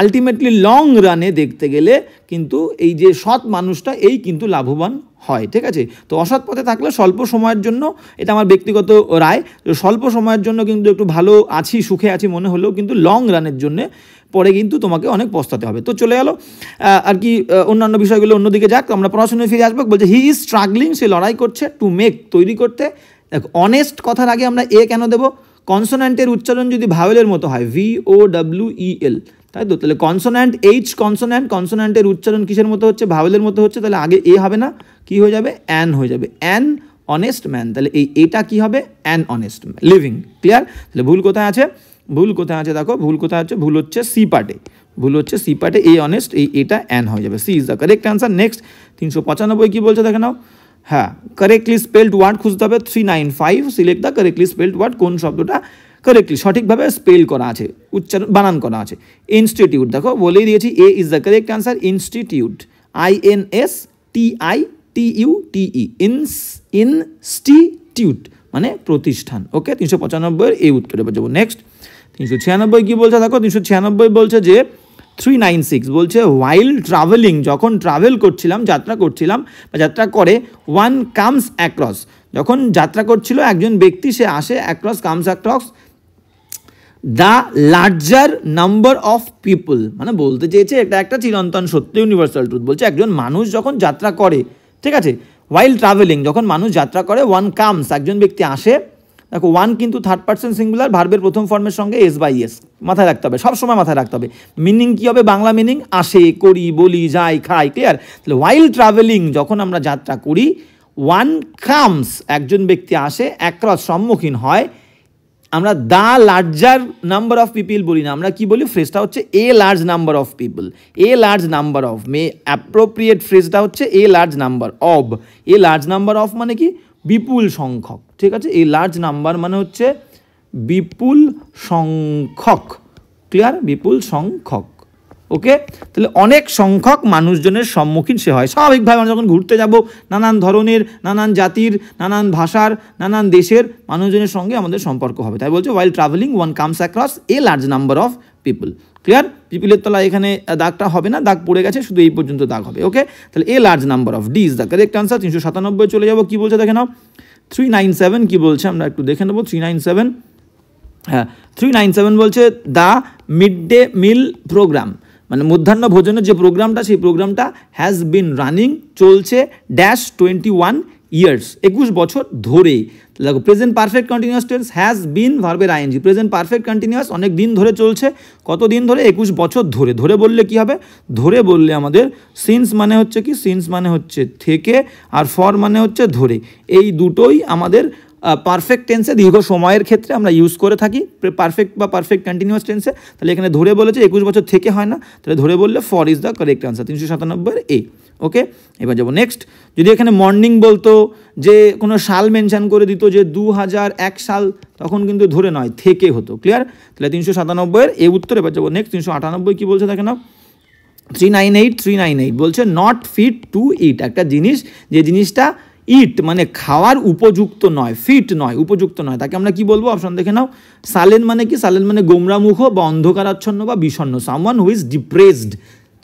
আলটিমেটলি লং রানে দেখতে গেলে কিন্তু এই যে সৎ মানুষটা, এই কিন্তু লাভবান হয়, ঠিক আছে। তো অসৎ পথে থাকলে স্বল্প সময়ের জন্য, এটা আমার ব্যক্তিগত রায়, স্বল্প সময়ের জন্য কিন্তু একটু ভালো আছি, সুখে আছি মনে হলেও কিন্তু লং রানের জন্যে পরে কিন্তু তোমাকে অনেক পস্তাতে হবে। তো চলে গেল আর কি, অন্যান্য বিষয়গুলো অন্যদিকে যাক, আমরা পড়াশোনায় ফিরে আসবো। বলছে হি ইজ স্ট্রাগলিং, সে লড়াই করছে, টু মেক, তৈরি করতে। দেখো, অনেস্ট কথার আগে আমরা এ কেন দেবো? কনসোন্যান্টের উচ্চারণ যদি ভাওয়েলের মতো হয়, VOWEL, তাই তো, তাহলে কনসোন্যান্ট, এইচ কনসোন্যান্ট, কনসোন্যান্টের উচ্চারণ কিসের মতো হচ্ছে? ভাওয়েলের মতো হচ্ছে, তাহলে আগে এ হবে না, কি হয়ে যাবে? অ্যান হয়ে যাবে, অ্যান অনেস্ট ম্যান। তাহলে এটা কি হবে? An honest man, living. Clear? তাহলে ভুল কোথায় আছে? ভুল কোথায় আছে দেখো, ভুল কোথায় আছে? ভুল হচ্ছে সি পার্টে, ভুল হচ্ছে সি পার্টে, এ অনেস্ট, এটা অ্যান হয়ে যাবে, C is the correct answer. Next 395 কি বলছে দেখে নাও। হ্যাঁ, কারেক্টলি স্পেলড ওয়ার্ড খুঁজতে হবে 395, select the correctly spelled word, কোন শব্দটা কারেক্টলি সঠিকভাবে স্পেল করা আছে, উচ্চারণ বানান করা আছে। ইনস্টিটিউট, দেখো বলেই দিয়েছি A is the correct answer, institute, INSTITUTE, institute মানে প্রতিষ্ঠান। ওকে, 395 এই উত্তরে যাবো। নেক্সট 396 কি বলছে দেখো, 396 বলছে যে 396 বলছে হোয়াইল ট্রাভেলিং, যখন ট্রাভেল করছিলাম, যাত্রা করছিলাম বা যাত্রা করে, ওয়ান কামস অ্যাক্রস, যখন যাত্রা করছিল একজন ব্যক্তি, সে আসে, across comes across the larger number of people, মানে বলতে চেয়েছে এটা একটা চিরন্তন সত্য, ইউনিভার্সাল ট্রুথ। বলছে একজন মানুষ যখন যাত্রা করে, ঠিক আছে, হোয়াইল ট্রাভেলিং যখন মানুষ যাত্রা করে, ওয়ান কামস একজন ব্যক্তি আসে, দেখো ওয়ান কিন্তু থার্ড পার্সন সিঙ্গুলার, ভার্বের প্রথম ফর্মের সঙ্গে এস বাই এস মাথায় রাখতে হবে, সবসময় মাথায় রাখতে হবে। মিনিং কী হবে, বাংলা মিনিং আসে, করি, বলি, যাই, খাই, ক্লিয়ার। তাহলে হোয়াইল ট্রাভেলিং যখন আমরা যাত্রা করি, ওয়ান কামস একজন ব্যক্তি আসে, অ্যাক্রস সম্মুখীন হয়, আমরা the larger number of people বলি না, আমরা কি বলি, ফ্রেজটা হচ্ছে a large number of people, a large number of, appropriate ফ্রেজটা হচ্ছে a large number of. A large number of মানে কি, বিপুল সংখ্যক, ঠিক আছে, এই লার্জ নাম্বার মানে হচ্ছে বিপুল সংখ্যক, ক্লিয়ার, বিপুল সংখ্যক। ওকে, তাহলে অনেক সংখ্যক মানুষজনের সম্মুখীন সে হয়। স্বাভাবিকভাবে আমরা যখন ঘুরতে যাব, নানান ধরনের, নানান জাতির, নানান ভাষার, নানান দেশের মানুষজনের সঙ্গে আমাদের সম্পর্ক হবে। তাই বলছে while travelling one comes across a large number of people, clear. পিপলের তলা এখানে দাগটা হবে না, দাগ পড়ে গেছে, শুধু এই পর্যন্ত দাগ হবে। ওকে, তাহলে এ large number of, D is the correct answer. 397 চলে যাবো, কী বলছে দেখে নাও। 397 কী বলছে আমরা একটু দেখে নেবো। 397, হ্যাঁ 397 বলছে the mid day meal programme, মানে মধ্যাহ্ন ভোজনের যে প্রোগ্রামটা, সেই প্রোগ্রামটা হ্যাজ বিন রানিং, চলছে, ড্যাশ 21 ইয়ার্স, 21 বছর ধরে। দেখো present perfect continuous tense, has been ভার্বের আইএনজি, প্রেজেন্ট পারফেক্ট কন্টিনিউয়াস অনেক দিন ধরে চলছে, কত দিন ধরে, 21 বছর ধরে। ধরে বললে কি হবে, ধরে বললে আমাদের সিন্স মানে হচ্ছে কি, সিন্স মানে হচ্ছে থেকে, আর ফর মানে হচ্ছে ধরে, এই দুটোই আমাদের পারফেক্ট টেন্সে দীর্ঘ সময়ের ক্ষেত্রে আমরা ইউজ করে থাকি, পারফেক্ট বা পারফেক্ট কন্টিনিউয়াস টেন্সে। তাহলে এখানে ধরে বলেছে 21 বছর থেকে হয় না, তাহলে ধরে বললে for is the correct answer, 397 এ। ওকে, এবার যাবো নেক্সট। যদি এখানে মর্নিং বলতো, যে কোনো সাল মেনশন করে দিত, যে 2001 সাল, তখন কিন্তু ধরে নয়, থেকে হতো, ক্লিয়ার। তাহলে 397 এ উত্তর। এবার যাবো নেক্সট। 398 কী বলছে দেখে নাও। 398 বলছে নট ফিট টু ইট, একটা জিনিস, যে জিনিসটা ইট মানে খাওয়ার উপযুক্ত নয়, ফিট নয়, উপযুক্ত নয়, তাকে আমরা কি বলবো, অপশন দেখে নাও। সালেন মানে কি, সালেন মানে গোমরামুখ বা অন্ধকারাচ্ছন্ন বা বিষণ্ণ, সামওয়ান হু ইজ ডিপ্রেসড,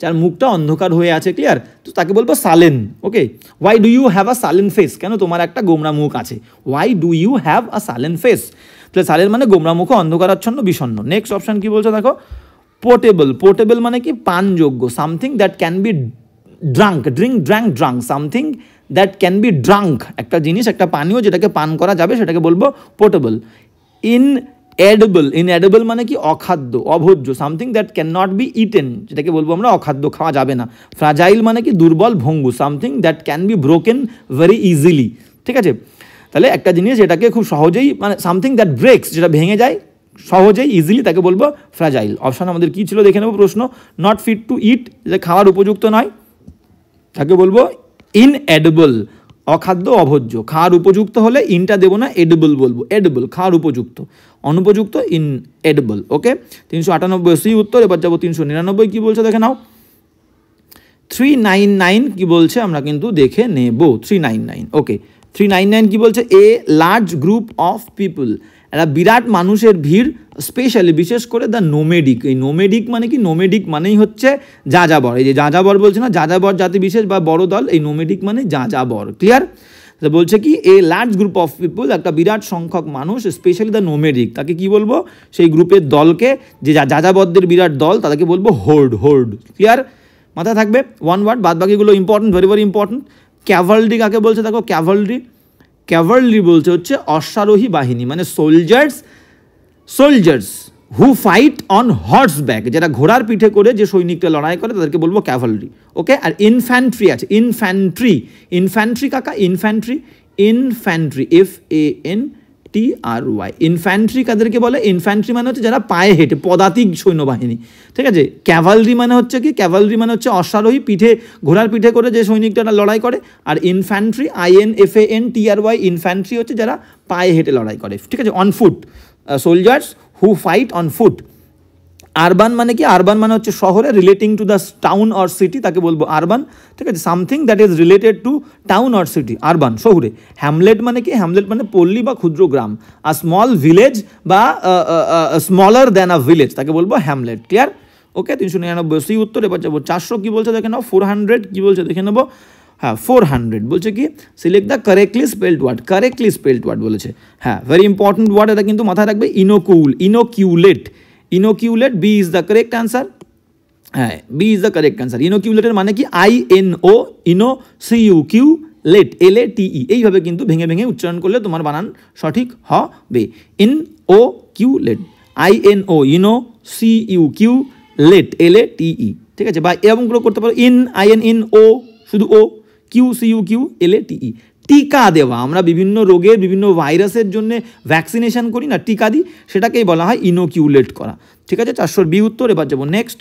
যার মুখটা অন্ধকার হয়ে আছে, ক্লিয়ার, তো তাকে বলবো sullen. Okay, why do you have a sullen face, কেন তোমার একটা গোমরা মুখ আছে, why do you have a sullen face, তাহলে সালেন মানে গোমরামুখ, অন্ধকারাচ্ছন্ন, বিষণ্ণ। নেক্সট অপশন কি বলছে দেখো, পোর্টেবল, পোর্টেবল মানে কি, পানযোগ্য, something that can be drunk, drunk, something that can be drunk, একটা জিনিস, একটা পানীয় যেটাকে পান করা যাবে, সেটাকে বলবো পোর্টেবল। ইনএডিবল মানে কি, অখাদ্য, অভোজ্য, something that can not be eaten, যেটাকে বলবো আমরা অখাদ্য, খাওয়া যাবে না। ফ্রাজাইল মানে কি, দুর্বল, ভঙ্গু, something that can be broken very easily, ঠিক আছে। তাহলে একটা জিনিস যেটাকে খুব সহজেই, মানে সামথিং দ্যাট ব্রেক্স, যেটা ভেঙে যায় সহজেই, ইজিলি, তাকে বলবো ফ্রাজাইল। অপশন আমাদের কী ছিল দেখে নেবো। প্রশ্ন, নট ফিট টু ইট, যেটা খাওয়ার উপযুক্ত নয়, তাকে বলবো ইনএডিবল, অখাদ্য, অভোজ্য। খাওয়ার উপযুক্ত হলে ইনটা দেবো না, এডিবল বলবো, এডিবল খাওয়ার উপযুক্ত, অনুপযুক্ত ইনএডিবল। ওকে, 398 সি উত্তর। এবার যাবো 399 কী বলছে দেখে নাও। 399 কী বলছে আমরা কিন্তু দেখে নেব। 399, ওকে, 399 কী বলছে, a large group of people, একটা বিরাট মানুষের ভিড়, স্পেশালি বিশেষ করে দ্য নোমেডিক। এই নোমেডিক মানে কি, নোমেডিক মানেই হচ্ছে যাযাবর, এই যে যাযাবর বলছে না, যাযাবর জাতি বিশেষ বা বড় দল, এই নোমেডিক মানে যাযাবর, ক্লিয়ার। বলছে কি, a large group of people, একটা বিরাট সংখ্যক মানুষ, স্পেশালি দ্য নোমেডিক, তাকে কি বলবো, সেই গ্রুপের দলকে, যে যাযাবরদের বিরাট দল, তাদেরকে বলবো হোর্ড, ক্লিয়ার, মাথায় থাকবে। ওয়ান ওয়ার্ড, বাদ বাকিগুলো important, very very important. Cavalry কাকে বলছে দেখো, ক্যাভালরি বলছে হচ্ছে অশ্বারোহী বাহিনী, মানে সোলজার্স হু ফাইট অন হর্সব্যাক, যারা ঘোড়ার পিঠে করে যে সৈনিকরা লড়াই করে, তাদেরকে বলবো ক্যাভালরি। ওকে, আর ইনফ্যান্ট্রি আছে, ইনফ্যান্ট্রি কাকা, ইনফ্যান্ট্রি, FANTRY, TRY। ইনফ্যান্ট্রি কাদেরকে বলে? ইনফ্যান্ট্রি মানে হচ্ছে যারা পায়ে হেঁটে, পদাতিক সৈন্যবাহিনী, ঠিক আছে। ক্যাভালরি মানে হচ্ছে কি? ক্যাভালরি মানে হচ্ছে অশ্বারোহী, পিঠে ঘোড়ার পিঠে করে যে সৈনিকটা লড়াই করে। আর ইনফ্যান্ট্রি INFANTRY, ইনফ্যান্ট্রি হচ্ছে যারা পায়ে হেঁটে লড়াই করে, ঠিক আছে। On foot soldiers who fight on foot. Urban মানে কি? আরবান মানে হচ্ছে শহরে, relating to the town or city, তাকে বলবো আরবান, ঠিক আছে। Something that is related to town or city, urban শহুরে। হ্যামলেট মানে কি? হ্যামলেট মানে পল্লী বা ক্ষুদ্র গ্রাম। আ স্মল ভিলেজ বা স্মলার দ্যান আ ভিলেজ, তাকে বলবো হ্যামলেট। ক্লিয়ার? ওকে, 399 সি উত্তর। এবার যাবো 400 কি বলছে দেখে নাও। 400 কি বলছে দেখে নেবো। হ্যাঁ, 400 বলছে কি? Select the correctly spelled word. Correctly spelled word বলেছে। হ্যাঁ, ভেরি ইম্পর্টেন্ট ওয়ার্ড, এটা কিন্তু মাথায় রাখবে। Inoculate. Inoculate, B is the correct answer. হ্যাঁ, B is the correct answer. ইনোকিউলেটের মানে কি? INO, CULET, LATE, এইভাবে কিন্তু ভেঙে ভেঙে উচ্চারণ করলে তোমার বানান সঠিক হবে। ইনোকিউলেট, INO, CULET, LATE, ঠিক আছে। বা এরকম করে করতে পারো INO, শুধু O, CULETE। টিকা দেওয়া, আমরা বিভিন্ন রোগের, বিভিন্ন ভাইরাসের জন্য ভ্যাকসিনেশন করি না, টিকা দিই, সেটাকেই বলা হয় ইনোকিউলেট করা, ঠিক আছে। 400 বি উত্তর। এবার যাবো নেক্সট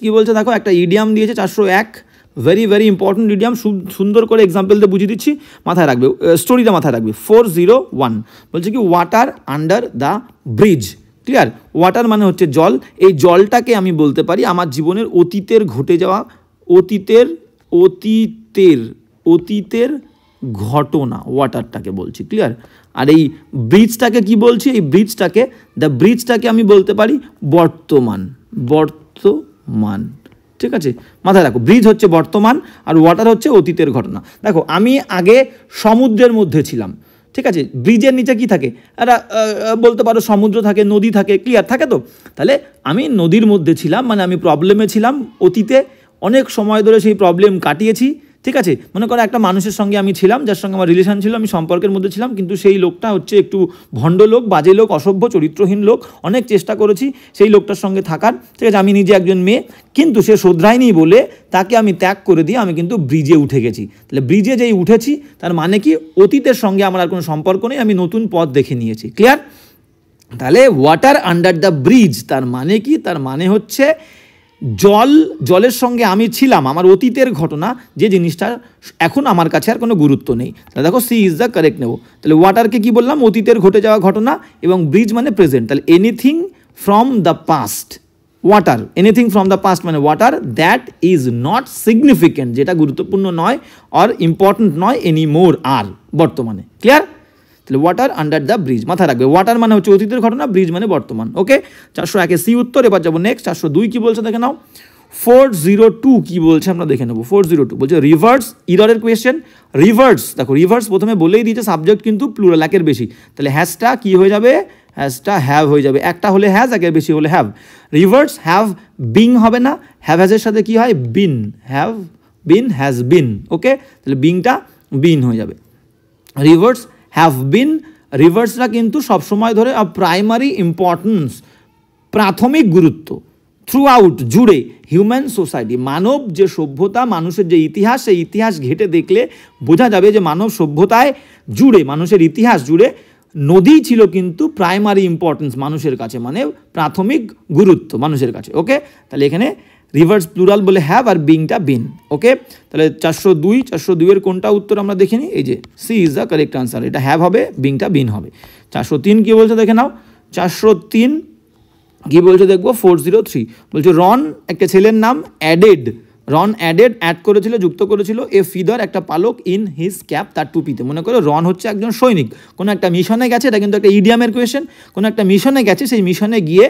কি বলছে দেখো। একটা ইডিয়াম দিয়েছে 401, ভেরি ভেরি ইম্পর্টেন্ট ইডিয়াম, সুন্দর করে এক্সাম্পল দিয়ে বুঝিয়ে দিচ্ছি, মাথায় রাখবে, স্টোরিটা মাথায় রাখবে। 401 বলছে কি? Water under the bridge. Clear? Water মানে হচ্ছে জল। এই জলটাকে আমি বলতে পারি আমার জীবনের অতীতের ঘটে যাওয়া, অতীতের ঘটনা, ওয়াটারটাকে বলছি। ক্লিয়ার? আর এই ব্রিজটাকে কি বলছি? এই ব্রিজটাকে আমি বলতে পারি বর্তমান, ঠিক আছে। মাথায় রাখো, ব্রিজ হচ্ছে বর্তমান আর ওয়াটার হচ্ছে অতীতের ঘটনা। দেখো, আমি আগে সমুদ্রের মধ্যে ছিলাম, ঠিক আছে। ব্রিজের নিচে কি থাকে? একটা বলতে পারো সমুদ্র থাকে, নদী থাকে, ক্লিয়ার থাকে তো। তাহলে আমি নদীর মধ্যে ছিলাম, মানে আমি প্রবলেমে ছিলাম অতীতে, অনেক সময় ধরে সেই প্রবলেম কাটিয়েছি, ঠিক আছে। মনে করো একটা মানুষের সঙ্গে আমি ছিলাম, যার সঙ্গে আমার রিলেশন ছিল, আমি সম্পর্কের মধ্যে ছিলাম, কিন্তু সেই লোকটা হচ্ছে একটু ভণ্ড লোক, বাজে লোক, অসভ্য, চরিত্রহীন লোক। অনেক চেষ্টা করেছি সেই লোকটার সঙ্গে থাকার, ঠিক আছে। আমি নিজে একজন মেয়ে, কিন্তু সে শোধরায়নি বলে তাকে আমি ত্যাগ করে দিয়ে আমি কিন্তু ব্রিজে উঠে গেছি। তাহলে ব্রিজে যেই উঠেছি তার মানে কি? অতীতের সঙ্গে আমার আর কোনো সম্পর্ক নেই, আমি নতুন পথ দেখে নিয়েছি। ক্লিয়ার? তাহলে ওয়াটার আন্ডার দ্য ব্রিজ তার মানে কি? তার মানে হচ্ছে জলের সঙ্গে আমি ছিলাম, আমার অতীতের ঘটনা, যে জিনিসটা এখন আমার কাছে আর কোনো গুরুত্ব নেই। তাহলে দেখো, সি ইজ দ্য কারেক্ট নেব। তাহলে ওয়াটারকে কি বললাম? অতীতের ঘটে যাওয়া ঘটনা, এবং ব্রিজ মানে প্রেজেন্ট। তাহলে anything from the past, water, anything from the past মানে water that is not significant, যেটা গুরুত্বপূর্ণ নয়, আর ইম্পর্টেন্ট নয় এনি মোর, আর বর্তমানে। ক্লিয়ার? তাহলে ওয়াটার আন্ডার দ্য ব্রিজ, মাথায় রাখবে। ওয়াটার মানে হচ্ছে অতীতের ঘটনা, ব্রিজ মানে বর্তমান। ওকে, 401 সি উত্তর। এবার যাবো নেক্সট। 402 কি বলছে দেখে নাও। 402 কি বলছে আমরা দেখে নেবো। 402 বলছে রিভার্স, ইররের কোয়েশ্চেন। রিভার্স, দেখো রিভার্স প্রথমে বলেই দিয়েছে, সাবজেক্ট কিন্তু প্লুরাল, একের বেশি। তাহলে হ্যাজটা কি হয়ে যাবে? হ্যাজটা হ্যাভ হয়ে যাবে। একটা হলে হ্যাজ, একের বেশি হলে হ্যাভ। রিভার্স হ্যাভ বিং হবে না, হ্যাভ হ্যাজের সাথে কি হয়? বিন, হ্যাভ বিন, হ্যাজ বিন। ওকে, তাহলে বিংটা বিন হয়ে যাবে। রিভার্স হ্যাভ বিন, রিভার্সরা কিন্তু সবসময় ধরে প্রাইমারি ইম্পর্টেন্স, প্রাথমিক গুরুত্ব, থ্রু আউট, জুড়ে, হিউম্যান সোসাইটি, মানব যে সভ্যতা, মানুষের যে ইতিহাস, সেই ইতিহাস ঘেঁটে দেখলে বোঝা যাবে যে মানব সভ্যতায় জুড়ে, মানুষের ইতিহাস জুড়ে নদী ছিল কিন্তু প্রাইমারি ইম্পর্টেন্স মানুষের কাছে, মানে প্রাথমিক গুরুত্ব মানুষের কাছে। ওকে, তাহলে এখানে রিভার্স প্লুরাল বলে হ্যাভ, আর বিংটা বিন। ওকে, তাহলে 402 এর কোনটা উত্তর আমরা দেখে নিই। এই যে C is the correct answer, এটা হ্যাভ হবে, বিংটা বিন হবে। 403 কি বলছে দেখে নাও। 403 কি বলছে দেখবো। 403 বলছে রন, একটা ছেলের নাম, রন অ্যাড করেছিল, যুক্ত করেছিল এ ফিদার, একটা পালক, ইন হিজ ক্যাপ, তার টুপিতে। মনে করো রন হচ্ছে একজন সৈনিক, কোনো একটা মিশনে গেছে, এটা কিন্তু একটা ইডিয়ামের কোয়েশ্চেন। কোনো একটা মিশনে গেছে, সেই মিশনে গিয়ে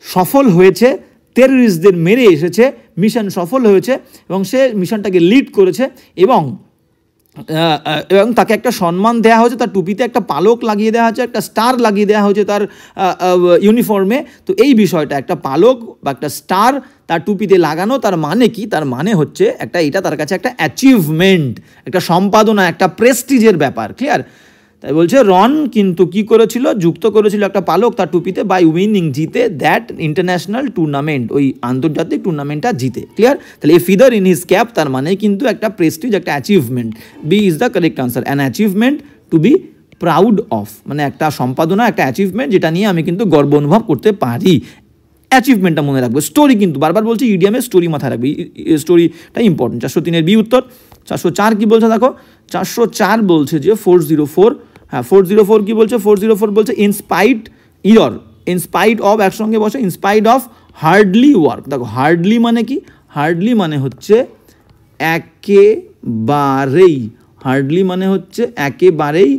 সফল হয়েছে, টেররিস্টদের মেরে এসেছে, মিশন সফল হয়েছে, এবং সে মিশনটাকে লিড করেছে, এবং তাকে একটা সম্মান দেওয়া হয়েছে, তার টুপিতে একটা পালক লাগিয়ে দেওয়া হয়েছে, একটা স্টার লাগিয়ে দেওয়া হয়েছে তার ইউনিফর্মে। তো এই বিষয়টা, একটা পালক বা একটা স্টার তার টুপিতে লাগানো, তার মানে কি? তার মানে হচ্ছে এটা তার কাছে একটা অ্যাচিভমেন্ট, একটা সম্পাদনা, একটা প্রেস্টিজের ব্যাপার। ক্লিয়ার? তাই বলছে রন কিন্তু কি করেছিল? যুক্ত করেছিল একটা পালক তার টুপিতে, বাই উইনিং, জিতে, দ্যাট ইন্টারন্যাশনাল টুর্নামেন্ট, ওই আন্তর্জাতিক টুর্নামেন্টটা জিতে। ক্লিয়ার? তাহলে a feather in his cap তার মানে কিন্তু একটা প্রেস্টিজ, একটা achievement. B is the correct answer, an achievement to be proud of, মানে একটা সম্পাদনা, একটা অ্যাচিভমেন্ট যেটা নিয়ে আমি কিন্তু গর্ব অনুভব করতে পারি। অ্যাচিভমেন্টটা মনে রাখবে। স্টোরি কিন্তু বারবার বলছি ইডিয়ামের স্টোরি মাথায় রাখবে, স্টোরিটা ইম্পর্টেন্ট। 403-এর বি উত্তর। 404 কি বলছে দেখো, 404 বলছে যে 404, হ্যাঁ 404 কি বলছে, 404 বলছে ইনস্পাইট অফ, একসঙ্গে বসে ইনস্পাইট অফ হার্ডলি ওয়ার্ক। দেখো হার্ডলি মানে কি, হার্ডলি মানে হচ্ছে একেবারেই, হার্ডলি মানে হচ্ছে একেবারেই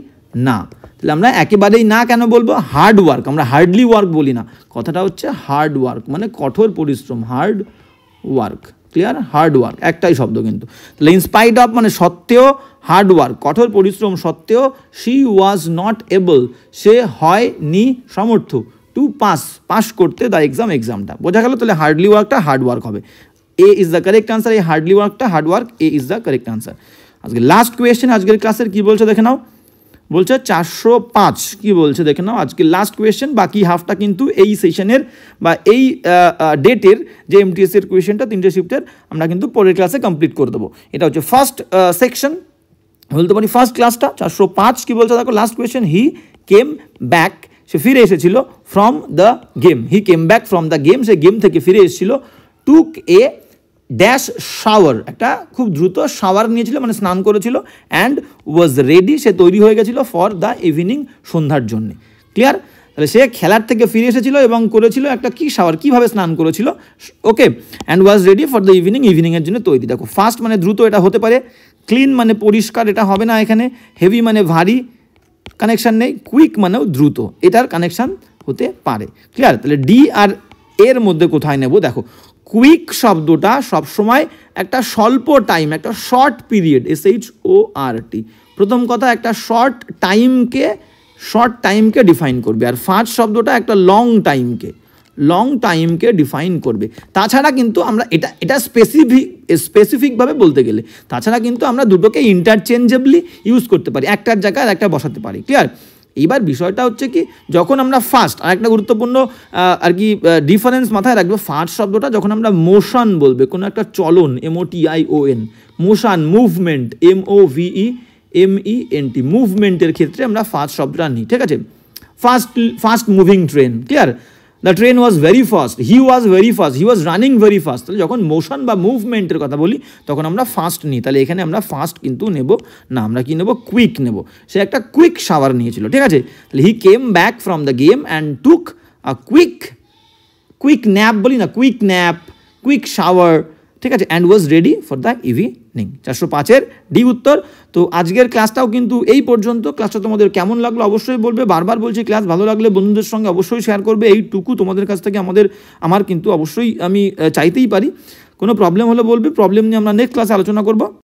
না। তাহলে আমরা একেবারেই না কেন বলবো, হার্ড ওয়ার্ক, আমরা হার্ডলি ওয়ার্ক বলি না, কথাটা হচ্ছে হার্ড ওয়ার্ক মানে কঠোর পরিশ্রম, hard work, clear, hard work একটাই শব্দ কিন্তু। তাহলে ইনস্পাইট অফ মানে সত্ত্বেও, হার্ড ওয়ার্ক কঠোর পরিশ্রম সত্ত্বেও, শি ওয়াজ নট এবল সে হয়নি সমর্থ, টু পাস করতে দ্য এক্সামটা, বোঝা গেল। তাহলে হার্ডলি ওয়ার্কটা হার্ড ওয়ার্ক হবে, A is the correct answer. এই হার্ডলি ওয়ার্কটা hard work, A is the correct answer. আজকে লাস্ট কোয়েশ্চেন আজকের ক্লাসের কি বলছে দেখে নাও, বলছে 405 কি বলছে দেখে নাও, আজকে লাস্ট কোয়েশ্চেন, বাকি হাফটা কিন্তু এই সেশনের বা এই ডেটের যে এমটিএস এর কোয়েশ্চেনটা 3টে শিফটের আমরা কিন্তু পরের ক্লাসে কমপ্লিট করে দেবো। এটা হচ্ছে ফার্স্ট সেকশন, বলতে পারি ফার্স্ট ক্লাসটা। 405 কি বলছে দেখো, লাস্ট কোয়েশ্চেন, হি কেম ব্যাক, সে ফিরে এসেছিল, from the game, he came back from the game, say game থেকে ফিরে এসেছিল, টুক এ ড্যাশ শাওয়ার, একটা খুব দ্রুত শাওয়ার নিয়েছিল মানে স্নান করেছিল, অ্যান্ড ওয়াজ রেডি, সে তৈরি হয়ে গেছিল, ফর দ্য ইভিনিং, সন্ধ্যার জন্যে, ক্লিয়ার। তাহলে সে খেলার থেকে ফিরে এসেছিল এবং করেছিল একটা কি শাওয়ার, কীভাবে স্নান করেছিল, okay, and was ready for the ইভিনিংয়ের জন্য তৈরি। দেখো ফাস্ট মানে দ্রুত, এটা হতে পারে, ক্লিন মানে পরিষ্কার, এটা হবে না এখানে, হেভি মানে ভারী, কানেকশান নেই, কুইক মানেও দ্রুত, এটার কানেকশান হতে পারে, ক্লিয়ার। তাহলে ডি আর এর মধ্যে কোথায় নেব, দেখো কুইক শব্দটা সবসময় একটা স্বল্প টাইম, একটা শর্ট পিরিয়ড, SHORT, প্রথম কথা একটা শর্ট টাইমকে ডিফাইন করবে, আর ফাস্ট শব্দটা একটা লং টাইমকে ডিফাইন করবে। তাছাড়া কিন্তু আমরা এটা স্পেসিফিকভাবে বলতে গেলে, তাছাড়া কিন্তু আমরা দুটোকে ইন্টারচেঞ্জেবলি ইউজ করতে পারি, একটার জায়গায় একটা বসাতে পারি, ক্লিয়ার। এইবার বিষয়টা হচ্ছে কি, যখন আমরা ফাস্ট, আর একটা গুরুত্বপূর্ণ আর কি ডিফারেন্স মাথায় রাখবো, ফাস্ট শব্দটা যখন আমরা মোশন বলবে, কোনো একটা চলন, MOTION, মোশন, মুভমেন্ট, MOVEMENT, মুভমেন্টের ক্ষেত্রে আমরা ফাস্ট শব্দটা নিই, ঠিক আছে। Fast moving train, clear, the train was very fast, he was very fast, he was running very fast. তাহলে যখন মোশন বা মুভমেন্টের কথা বলি তখন আমরা ফাস্ট নিই, তাহলে এখানে আমরা ফাস্ট কিন্তু নেব না, আমরা কি নেব, কুইক নেব। সে একটা কুইক শাওয়ার নিয়েছিল, ঠিক আছে। তাহলে he came back from the game and took a quick nap, বলি না, কুইক শাওয়ার, ঠিক আছে, and was ready for the evening. 405-এর ডি উত্তর। তো আজকের ক্লাসটাও কিন্তু এই পর্যন্ত। ক্লাসটা তোমাদের কেমন লাগলো অবশ্যই বলবে, বারবার বলছি ক্লাস ভালো লাগলে বন্ধুদের সঙ্গে অবশ্যই শেয়ার করবে, এইটুকু তোমাদের কাছ থেকে আমার কিন্তু অবশ্যই আমি চাইতেই পারি। কোনো প্রবলেম হলে বলবে, প্রবলেম নিয়ে আমরা নেক্সট ক্লাসে আলোচনা করব।